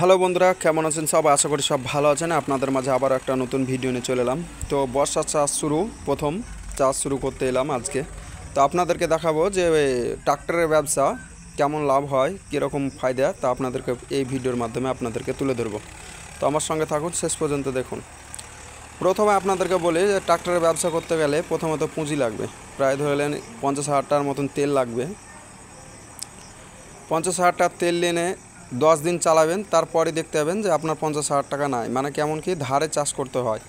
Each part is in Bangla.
হ্যালো বন্ধুরা, কেমন আছেন সব? আশা করি সব ভালো আছেন। আপনাদের মাঝে আবারও একটা নতুন ভিডিও নিয়ে চলে এলাম। তো বর্ষা চাষ প্রথম চাষ শুরু করতে এলাম আজকে। তো আপনাদেরকে দেখাবো যে ট্রাক্টরের ব্যবসা কেমন লাভ হয়, কীরকম ফায়দা, তা আপনাদেরকে এই ভিডিওর মাধ্যমে আপনাদেরকে তুলে ধরবো। তো আমার সঙ্গে থাকুন, শেষ পর্যন্ত দেখুন। প্রথমে আপনাদেরকে বলি যে ট্রাক্টরের ব্যবসা করতে গেলে প্রথমত পুঁজি লাগবে। প্রায় ধরলেন 50,000 টাকার মতন তেল লাগবে। 50,000 টাকার তেল এনে 10 দিন চালাবেন, তারপরে দেখতে পাবেন যে আপনার 50,000 টাকা নাই। মানে কেমন কি, ধারে চাষ করতে হয়।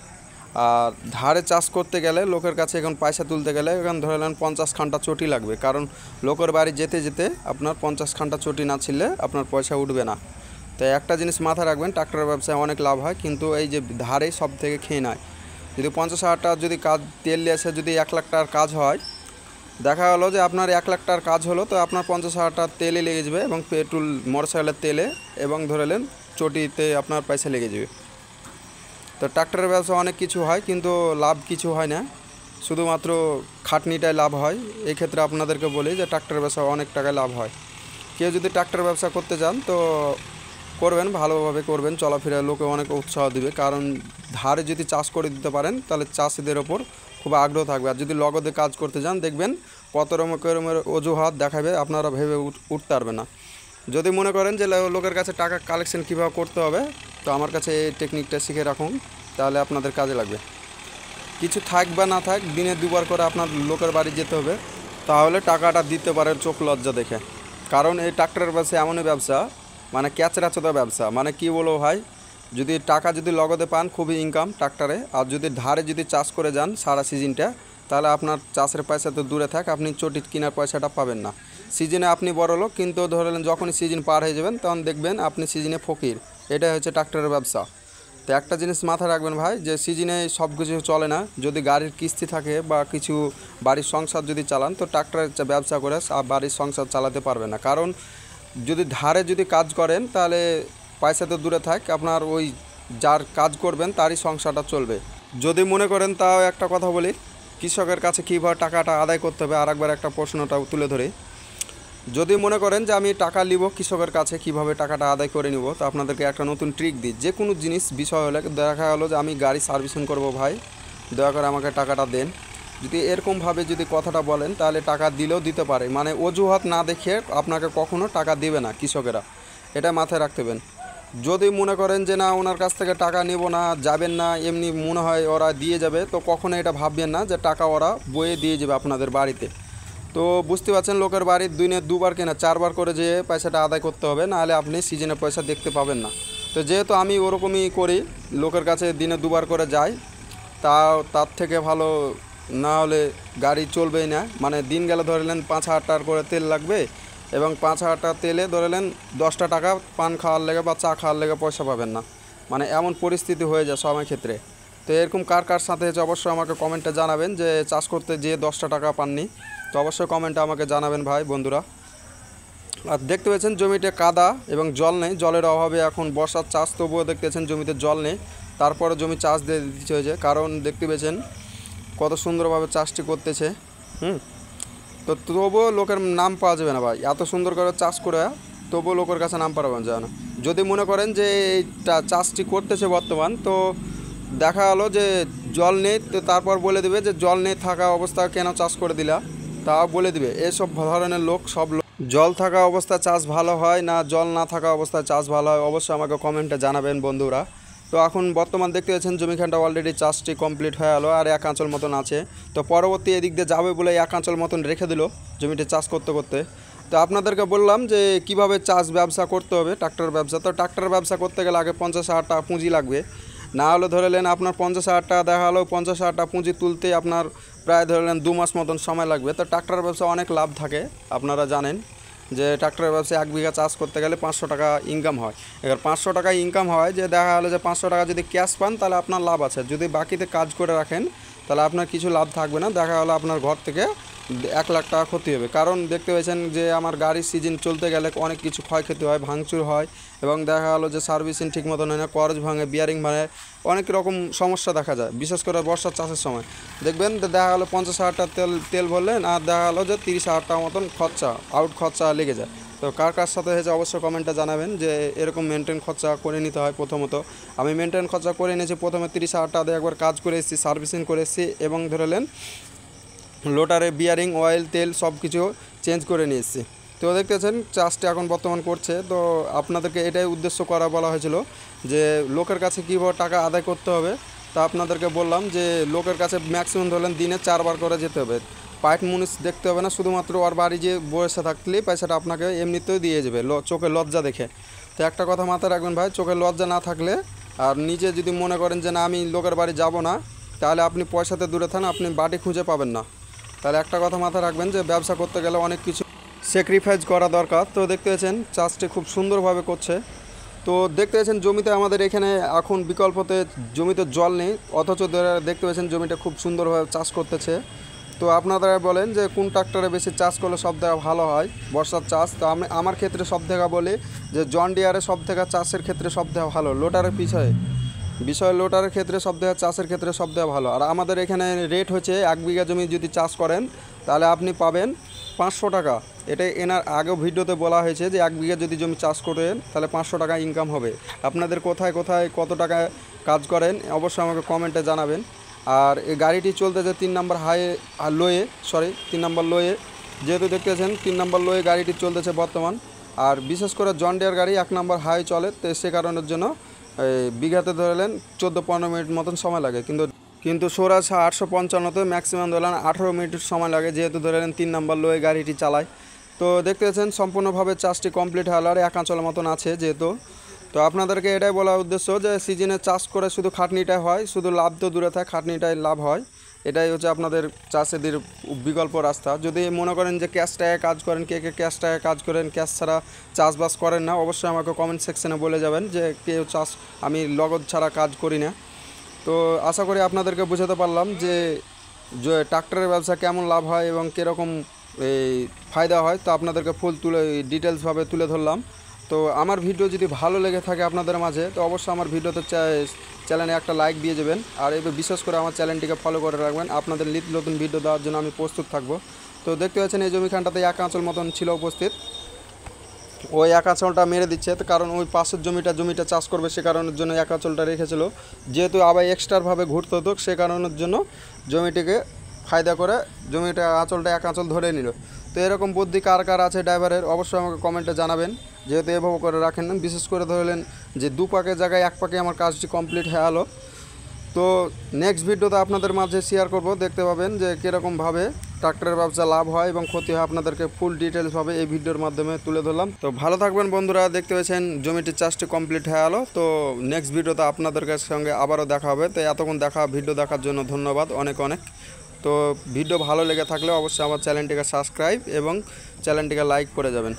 আর ধারে চাষ করতে গেলে লোকের কাছে এখন পয়সা তুলতে গেলে এখন ধরলেন 50 খানটা চটি লাগবে, কারণ লোকের বাড়ি যেতে যেতে আপনার 50 খানটা চটি না ছিললে আপনার পয়সা উঠবে না। তো একটা জিনিস মাথায় রাখবেন, ট্রাক্টরের ব্যবসায় অনেক লাভ হয়, কিন্তু এই যে ধারে সব থেকে খেয়ে নেয়। যদি 50,000 টাকা যদি কাজ তেল এসে যদি 1 লাখ টাকার কাজ হয়, দেখা গেলো যে আপনার 1 লাখ টাকার কাজ হলো, তো আপনার 50,000 টাকা তেলে লেগে যাবে, এবং পেট্রোল মোটরসাইকেলের তেলে এবং ধরেলেন চটিতে আপনার পয়সা লেগে যাবে। তো ট্রাক্টরের ব্যবসা অনেক কিছু হয়, কিন্তু লাভ কিছু হয় না, শুধুমাত্র খাটনিটাই লাভ হয়। এই ক্ষেত্রে আপনাদেরকে বলি যে ট্রাক্টরের ব্যবসা অনেক টাকায় লাভ হয়। কেউ যদি ট্রাক্টর ব্যবসা করতে চান তো করবেন, ভালোভাবে করবেন, চলাফেরা লোকে অনেক উৎসাহ দিবে। কারণ ধারে যদি চাষ করে দিতে পারেন তাহলে চাষিদের ওপর খুব আগ্রহ থাকবে। আর যদি লগদে কাজ করতে যান, দেখবেন কত রকমের অজুহাত দেখাবে, আপনারা ভেবে উঠতে পারবে না। যদি মনে করেন যে লোকের কাছে টাকা কালেকশন কীভাবে করতে হবে, তো আমার কাছে এই টেকনিকটা শিখে রাখুন, তাহলে আপনাদের কাজে লাগবে। কিছু থাক বা না থাক, দিনে 2বার করে আপনার লোকের বাড়ি যেতে হবে, তাহলে টাকাটা দিতে পারেন চোখ লজ্জা দেখে। কারণ এই ট্রাক্টরের ব্যবসা এমনই ব্যবসা, মানে ক্যাচরাচোদা ব্যবসা। মানে কি বলবো ভাই, যদি টাকা যদি লগদে পান খুবই ইনকাম ট্রাক্টরে, আর যদি ধারে যদি চাষ করে যান সারা সিজনটা, তাহলে আপনার চাষের পয়সা তো দূরে থাক, আপনি চটি কেনার পয়সাটা পাবেন না। সিজনে আপনি বড় লোক, কিন্তু ধরলেন যখনই সিজন পার হয়ে যাবেন তখন দেখবেন আপনি সিজনে ফকির। এটাই হচ্ছে ট্রাক্টরের ব্যবসা। তো একটা জিনিস মাথায় রাখবেন ভাই, যে সিজনে সব কিছু চলে না। যদি গাড়ির কিস্তি থাকে বা কিছু বাড়ির সংসার যদি চালান, তো ট্রাক্টরের ব্যবসা করে বাড়ির সংসার চালাতে পারবে না। কারণ যদি ধারে যদি কাজ করেন, তাহলে পয়সা তো দূরে থাক, আপনার ওই যার কাজ করবেন তারই সংসারটা চলবে। যদি মনে করেন, তাও একটা কথা বলি, কৃষকের কাছে কীভাবে টাকাটা আদায় করতে হবে, আর একবার একটা প্রশ্নটাও তুলে ধরে। যদি মনে করেন যে আমি টাকা নিব কৃষকের কাছে, কিভাবে টাকাটা আদায় করে নিব, তো আপনাদেরকে একটা নতুন ট্রিক দিই। যে কোনো জিনিস বিষয় হলে, দেখা গেলো যে আমি গাড়ি সার্ভিসিং করব ভাই, দয়া করে আমাকে টাকাটা দেন, যদি এরকমভাবে যদি কথাটা বলেন, তাহলে টাকা দিলেও দিতে পারে। মানে অজুহাত না দেখে আপনাকে কখনো টাকা দেবে না কৃষকেরা, এটা মাথায় রাখতে হবে। যদি মনে করেন যে না, ওনার কাছ থেকে টাকা নেব না, যাবেন না, এমনি মনে হয় ওরা দিয়ে যাবে, তো কখনো এটা ভাববেন না যে টাকা ওরা বয়ে দিয়ে যাবে আপনাদের বাড়িতে। তো বুঝতে পারছেন, লোকের বাড়ির দিনে 2বার কেনা 4বার করে যে পয়সাটা আদায় করতে হবে, নাহলে আপনি সিজনে পয়সা দেখতে পাবেন না। তো যেহেতু আমি ওরকমই করি, লোকের কাছে দিনে 2বার করে যাই, তার থেকে ভালো না হলে গাড়ি চলবেই না। মানে দিন গেলে ধরলেন 5,000 টাকার করে তেল লাগবে, এবং 5,000 টাকা তেলে ধরলেন 10টা টাকা পান খাওয়ার লেগে বা চা খাওয়ার লেগে পয়সা পাবেন না। মানে এমন পরিস্থিতি হয়ে যায় সময় ক্ষেত্রে। তো এরকম কার কার সাথে হয়েছে অবশ্যই আমাকে কমেন্টে জানাবেন, যে চাষ করতে যেয়ে 10টা টাকা পাননি, তো অবশ্যই কমেন্টে আমাকে জানাবেন ভাই বন্ধুরা। আর দেখতে পেয়েছেন জমিতে কাদা এবং জল নেই, জলের অভাবে এখন বর্ষার চাষ, তবুও দেখতে পাচ্ছেন জমিতে জল নেই, তারপরে জমি চাষ দিয়ে দিতে হয়েছে। কারণ দেখতে পেয়েছেন কত সুন্দরভাবে চাষটি করতেছে। তো তবুও লোকের নাম পাওয়া যাবে না ভাই, এত সুন্দর করে চাষ করে তবুও লোকের কাছে নাম পাওয়া যাবে না। যদি মনে করেন যে এইটা চাষটি করতেছে বর্তমান, তো দেখা গেলো যে জল নেই, তো তারপর বলে দেবে যে জল নেই থাকা অবস্থা কেন চাষ করে দিলা, তাও বলে দিবে। এসব ধরনের লোক, সব লোক জল থাকা অবস্থায় চাষ ভালো হয় না জল না থাকা অবস্থায় চাষ ভালো হয়, অবশ্যই আমাকে কমেন্টে জানাবেন বন্ধুরা। তো এখন বর্তমান দেখতে পাচ্ছেন জমিখানটা অলরেডি চাষটি কমপ্লিট হয়ে গেলো, আর 1 আঁচল মতন আছে। তো পরবর্তী এদিক দিয়ে যাবে বলে 1 আঁচল মতন রেখে দিল জমিতে চাষ করতে করতে। তো আপনাদেরকে বললাম যে কিভাবে চাষ ব্যবসা করতে হবে, ট্রাক্টর ব্যবসা। তো ট্রাক্টর ব্যবসা করতে গেলে আগে 50,000 টাকা পুঁজি লাগবে। না হলে ধরেলেন আপনার 50,000 টাকা দেখা হলো, 50,000 টাকা পুঁজি তুলতে আপনার প্রায় ধরেলেন 2 মাস মতন সময় লাগবে। তো ট্রাক্টর ব্যবসা অনেক লাভ থাকে, আপনারা জানেন যে ট্রাক্টরের ব্যবসায় 1 বিঘা চাষ করতে গেলে 500 টাকা ইনকাম হয়। এবার 500 টাকা ইনকাম হয়, যে দেখা গেলো যে 500 টাকা যদি ক্যাশ পান তাহলে আপনার লাভ আছে। যদি বাকিতে কাজ করে রাখেন তাহলে আপনার কিছু লাভ থাকবে না, দেখা গেলো আপনার ঘর থেকে 1 লাখ টাকা ক্ষতি হবে। কারণ দেখতে পেয়েছেন যে আমার গাড়ির সিজন চলতে গেলে অনেক কিছু ক্ষয়ক্ষতি হয়, ভাঙচুর হয় এবং দেখা গেলো যে সার্ভিসিং ঠিক মতন হয় না, করজ ভাঙে, বিয়ারিং ভাঙে, অনেক রকম সমস্যা দেখা যায়। বিশেষ করে বর্ষার চাষের সময় দেখবেন দেখা গেলো 50,000 টাকা তেল ভরলেন আর দেখা গেলো যে 30,000 টাকা মতন খরচা লেগে যায়। তো কার কার সাথে হয়েছে অবশ্যই কমেন্টে জানাবেন যে এরকম মেনটেন খরচা করে নিতে হয়। প্রথমত আমি মেনটেন খরচা করে নিয়েছি, প্রথমে 30,000 টাকা দিয়ে একবার কাজ করে এসেছি, সার্ভিসিং করে এসেছি এবং ধরে নেন লোটারে বিয়ারিং, অয়েল, তেল সব কিছু চেঞ্জ করে নিয়ে এসেছি। তো দেখতেছেন চাষটা এখন বর্তমান করছে। তো আপনাদেরকে এটাই উদ্দেশ্য করা বলা হয়েছিল যে লোকের কাছে কীভাবে টাকা আদায় করতে হবে। তা আপনাদেরকে বললাম যে লোকের কাছে ম্যাক্সিমাম ধরলেন দিনে 4 বার করে যেতে হবে। পাইট মুনিশ দেখতে হবে না, শুধুমাত্র ওর বাড়ি যে বসে থাকলেই পয়সাটা আপনাকে এমনিতেই দিয়ে যাবে চোখে লজ্জা দেখে। তো একটা কথা মাথায় রাখবেন ভাই, চোখে লজ্জা না থাকলে আর নিজে যদি মনে করেন যে না আমি লোকের বাড়ি যাব না, তাহলে আপনি পয়সাতে দূরে থাকেন, আপনি বাড়ি খুঁজে পাবেন না। তাহলে একটা কথা মাথায় রাখবেন যে ব্যবসা করতে গেলে অনেক কিছু স্যাক্রিফাইস করা দরকার। তো দেখতে পাচ্ছেন চাষটি খুব সুন্দরভাবে করছে। তো দেখতে পাচ্ছেন জমিতে আমাদের এখানে এখন বিকল্পতে জমিতে জল নেই, অথচ দেখতে পাচ্ছেন জমিটা খুব সুন্দরভাবে চাষ করতেছে। তো আপনারা বলেন যে কোন ট্রাক্টরে বেশি চাষ করলে সব থেকে ভালো হয় বর্ষার চাষ। তো আমি আমার ক্ষেত্রে সব থেকে বলি যে জন ডিয়ারে সব থেকে চাষের ক্ষেত্রে সব থেকে ভালো, লোটারের লোটারের ক্ষেত্রে সব থেকে চাষের ক্ষেত্রে সব থেকে ভালো। আর আমাদের এখানে রেট হচ্ছে 1 বিঘা জমি যদি চাষ করেন তাহলে আপনি পাবেন 500 টাকা। এটা এনার আগেও ভিডিওতে বলা হয়েছে যে 1 বিঘা যদি জমি চাষ করেন তাহলে 500 টাকা ইনকাম হবে। আপনাদের কোথায় কোথায় কত টাকা কাজ করেন অবশ্যই আমাকে কমেন্টে জানাবেন। আর এই গাড়িটি চলতেছে 3 নম্বর লোয়ে, যেহেতু দেখতেছেন 3 নম্বর লোয়ে গাড়িটি চলতেছে বর্তমান। আর বিশেষ করে জন ডিয়ার গাড়ি 1 নম্বর হাই চলে, তো সে কারণের জন্য বিঘাতে ধরলেন 14-15 মিনিট মতন সময় লাগে, কিন্তু সোরাজ 855তে ম্যাক্সিমাম ধরলেন 18 মিনিট সময় লাগে, যেহেতু ধরলেন 3 নম্বর লোয়ে গাড়িটি চালায়। তো দেখতে পাচ্ছেন সম্পূর্ণভাবে চাষটি কমপ্লিট হওয়ার আর 1 আঁচলের মতন আছে যেহেতু। তো আপনাদেরকে এটাই বলার উদ্দেশ্য যে সিজনে চাষ করে শুধু খাটনিটাই হয়, শুধু লাভ তো দূরে থাকে, খাটনিটাই লাভ হয়। এটাই হচ্ছে আপনাদের চাষেদের বিকল্প রাস্তা। যদি মনে করেন যে ক্যাশ টাকায় কাজ করেন, কে ক্যাশ টাকায় কাজ করেন, ক্যাশ ছাড়া চাষবাস করেন না, অবশ্যই আমাকে কমেন্ট সেকশনে বলে যাবেন যে কেউ আমি নগদ ছাড়া কাজ করি না। তো আশা করি আপনাদেরকে বোঝাতে পারলাম যে ট্রাক্টরের ব্যবসা কেমন লাভ হয় এবং কীরকম এই ফায়দা হয়। তো আপনাদেরকে ফুল ডিটেলসভাবে তুলে ধরলাম। তো আমার ভিডিও যদি ভালো লেগে থাকে আপনাদের মাঝে, তো অবশ্যই আমার ভিডিওতে চ্যানেলে একটা লাইক দিয়ে যাবেন। আর বিশেষ করে আমার চ্যানেলটিকে ফলো করে রাখবেন, আপনাদের নিত্য নতুন ভিডিও দেওয়ার জন্য আমি প্রস্তুত থাকবো। তো দেখতে পাচ্ছেন এই জমিখানটাতে 1 আঁচল মতন ছিল উপস্থিত, ওই 1 আঁচলটা মেরে দিচ্ছে। তো কারণ ওই পাশের জমিটা চাষ করবে, সে কারণের জন্য 1 আঁচলটা রেখেছিল, যেহেতু আবার এক্সট্রাভাবে ঘুরতে হতো, সে কারণের জন্য জমিটিকে ফায়দা করে জমিটা 1 আঁচল ধরে নিল। তো এরকম বুদ্ধি কার কার আছে ড্রাইভারের অবশ্যই আমাকে কমেন্টে জানাবেন, যেহেতু এভাবে করে রাখেন না। বিশেষ করে ধরলেন যে 2 পাকের জায়গায় 1 পাকে আমার কাজটি কমপ্লিট হয়ে গেলো। তো নেক্সট ভিডিওতে আপনাদের মাঝে শেয়ার করব, দেখতে পাবেন যে কীরকমভাবে ট্রাক্টরের ব্যবসা লাভ হয় এবং ক্ষতি হয়, আপনাদেরকে ফুল ডিটেলসভাবে এই ভিডিওর মাধ্যমে তুলে ধরলাম। তো ভালো থাকবেন বন্ধুরা, দেখতে পেয়েছেন জমিটির চাষটি কমপ্লিট হয়ে গেলো। তো নেক্সট ভিডিওতে আপনাদের সঙ্গে আবারও দেখা হবে। তো এতক্ষণ ভিডিও দেখার জন্য ধন্যবাদ অনেক। তো ভিডিও ভালো লেগে থাকলে অবশ্যই আমার চ্যানেলটিকে সাবস্ক্রাইব এবং চ্যানেলটিকে লাইক করে যাবেন।